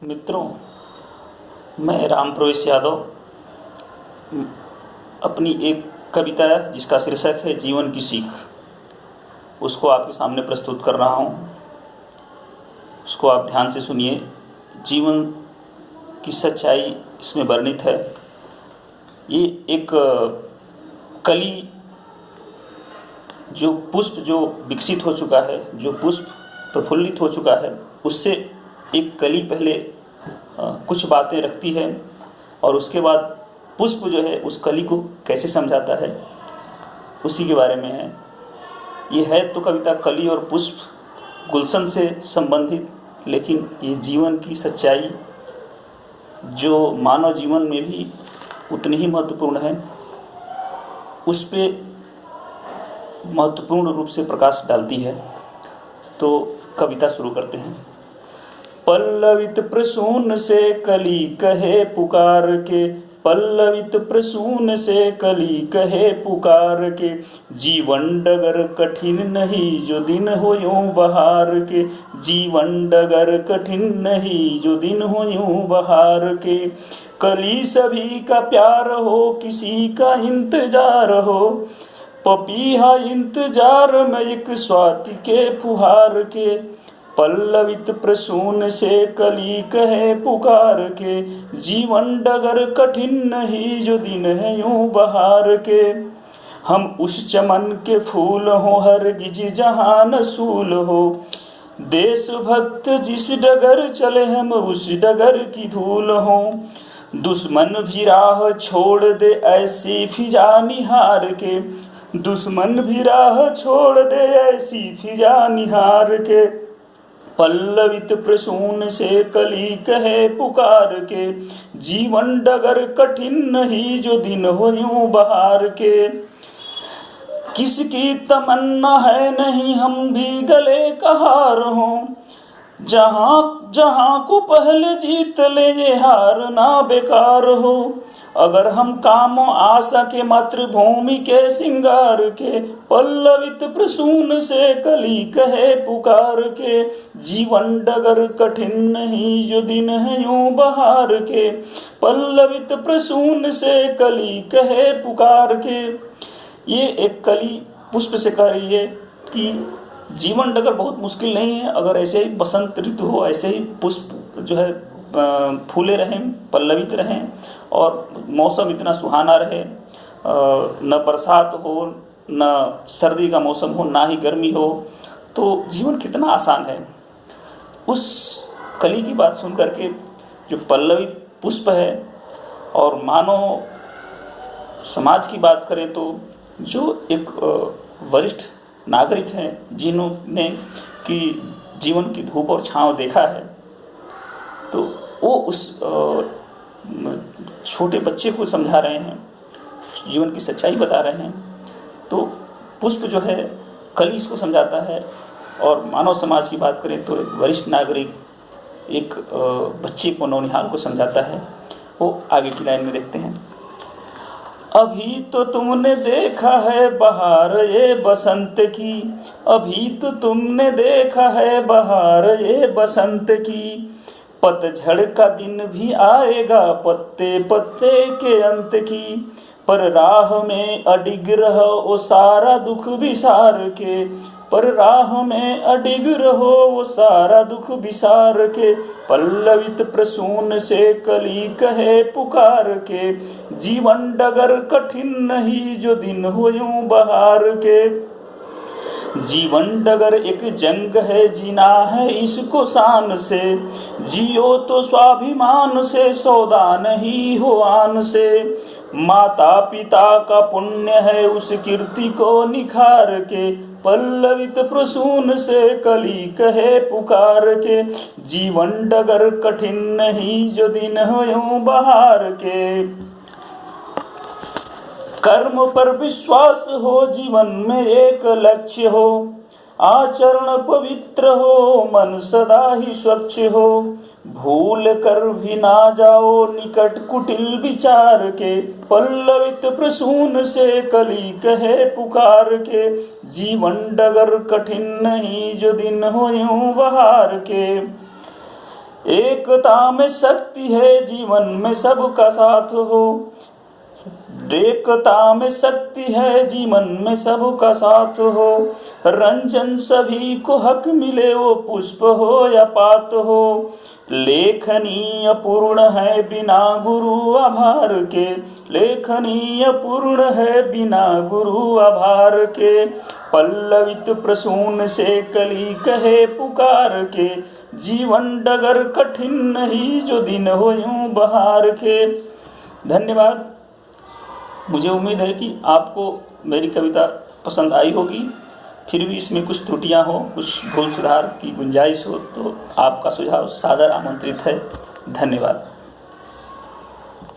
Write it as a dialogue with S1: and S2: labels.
S1: मित्रों, मैं राम प्रवेश यादव अपनी एक कविता जिसका शीर्षक है जीवन की सीख, उसको आपके सामने प्रस्तुत कर रहा हूँ। उसको आप ध्यान से सुनिए। जीवन की सच्चाई इसमें वर्णित है। ये एक कली, जो पुष्प जो विकसित हो चुका है, जो पुष्प प्रफुल्लित हो चुका है, उससे एक कली पहले कुछ बातें रखती है और उसके बाद पुष्प जो है उस कली को कैसे समझाता है, उसी के बारे में है। ये है तो कविता कली और पुष्प गुलशन से संबंधित, लेकिन ये जीवन की सच्चाई जो मानव जीवन में भी उतनी ही महत्वपूर्ण है, उस पे महत्वपूर्ण रूप से प्रकाश डालती है। तो कविता शुरू करते हैं। पल्लवित प्रसून से कली कहे पुकार के, पल्लवित प्रसून से कली कहे पुकार के, जीवन डगर कठिन नहीं जो दिन हो यूं बहार के, जीवन डगर कठिन नहीं जो दिन हो यूं बहार के, कली सभी का प्यार हो किसी का इंतजार हो, पपीहा इंतजार में एक स्वाति के फुहार के, पल्लवित प्रसून से कली कहे पुकार के, जीवन डगर कठिन नहीं जो दिन है यूं बहार के, हम उस चमन के फूल हो हरगिज जहां नसूल हो, देशभक्त जिस डगर चले हम उस डगर की धूल हो, दुश्मन भी राह छोड़ दे ऐसी फिजा निहार के, दुश्मन भी राह छोड़ दे ऐसी फिजा निहार के, पल्लवित प्रसून से कली कहे पुकार के, जीवन डगर कठिन नहीं जो दिन हो यूं बहार के, किसकी तमन्ना है नहीं हम भी गले का हार हों, जहां जहां को पहले जीत ले ये हार ना बेकार हो, अगर हम काम आ सके मातृभूमि के सिंगार के, पल्लवित प्रसून से कली कहे पुकार के, जीवन डगर कठिन नहीं जो दिन है यूं बहार के, पल्लवित प्रसून से कली कहे पुकार के। ये एक कली पुष्प से कह रही है कि जीवन डगर बहुत मुश्किल नहीं है, अगर ऐसे ही बसंत ऋतु हो, ऐसे ही पुष्प जो है फूले रहें, पल्लवित रहें और मौसम इतना सुहाना रहे, न बरसात हो न सर्दी का मौसम हो ना ही गर्मी हो, तो जीवन कितना आसान है। उस कली की बात सुन करके जो पल्लवित पुष्प है, और मानव समाज की बात करें तो जो एक वरिष्ठ नागरिक हैं जिन्होंने कि जीवन की धूप और छांव देखा है, तो वो उस छोटे बच्चे को समझा रहे हैं, जीवन की सच्चाई बता रहे हैं। तो पुष्प जो है कली को समझाता है, और मानव समाज की बात करें तो एक वरिष्ठ नागरिक एक बच्चे को, नौनिहाल को समझाता है। वो आगे की लाइन में देखते हैं। अभी तो तुमने देखा है बहार ये बसंत की, अभी तो तुमने देखा है बहार ये बसंत की, पतझड़ का दिन भी आएगा पत्ते पत्ते के अंत की, पर राह में अडिग रहो वो सारा दुख विसार के, पर राह में अडिग रहो वो सारा दुख विसार के, पल्लवित प्रसून से कली कहे पुकार के, जीवन डगर कठिन नहीं जो दिन हो यूं बहार के, जीवन डगर एक जंग है जीना है इसको शान से, जियो तो स्वाभिमान से सौदा नहीं हो आन से, माता पिता का पुण्य है उस कीर्ति को निखार के, पल्लवित प्रसून से कली कहे पुकार के, जीवन डगर कठिन नहीं जो दिन हो यूं बहार के, कर्म पर विश्वास हो जीवन में एक लक्ष्य हो, आचरण पवित्र हो मन सदा ही स्वच्छ हो, भूल कर भी ना जाओ निकट कुटिल विचार के, पल्लवित प्रसून से कली कहे पुकार के, जीवन डगर कठिन नहीं जो दिन हो यूं बहार के, एकता में शक्ति है, जीवन में सबका साथ हो। एकता में शक्ति है, जीवन में सबका साथ हो। रंजन सभी को हक मिले, वो पुष्प हो या पात हो। लेखनीय पूर्ण है बिना गुरु आभार के, लेखनीय पूर्ण है बिना गुरु आभार के। पल्लवित प्रसून से कली कहे पुकार के, जीवन डगर कठिन नहीं जो दिन हो यूं बहार के। धन्यवाद। मुझे उम्मीद है कि आपको मेरी कविता पसंद आई होगी। फिर भी इसमें कुछ त्रुटियां हो, कुछ भूल सुधार की गुंजाइश हो तो आपका सुझाव सादर आमंत्रित है। धन्यवाद।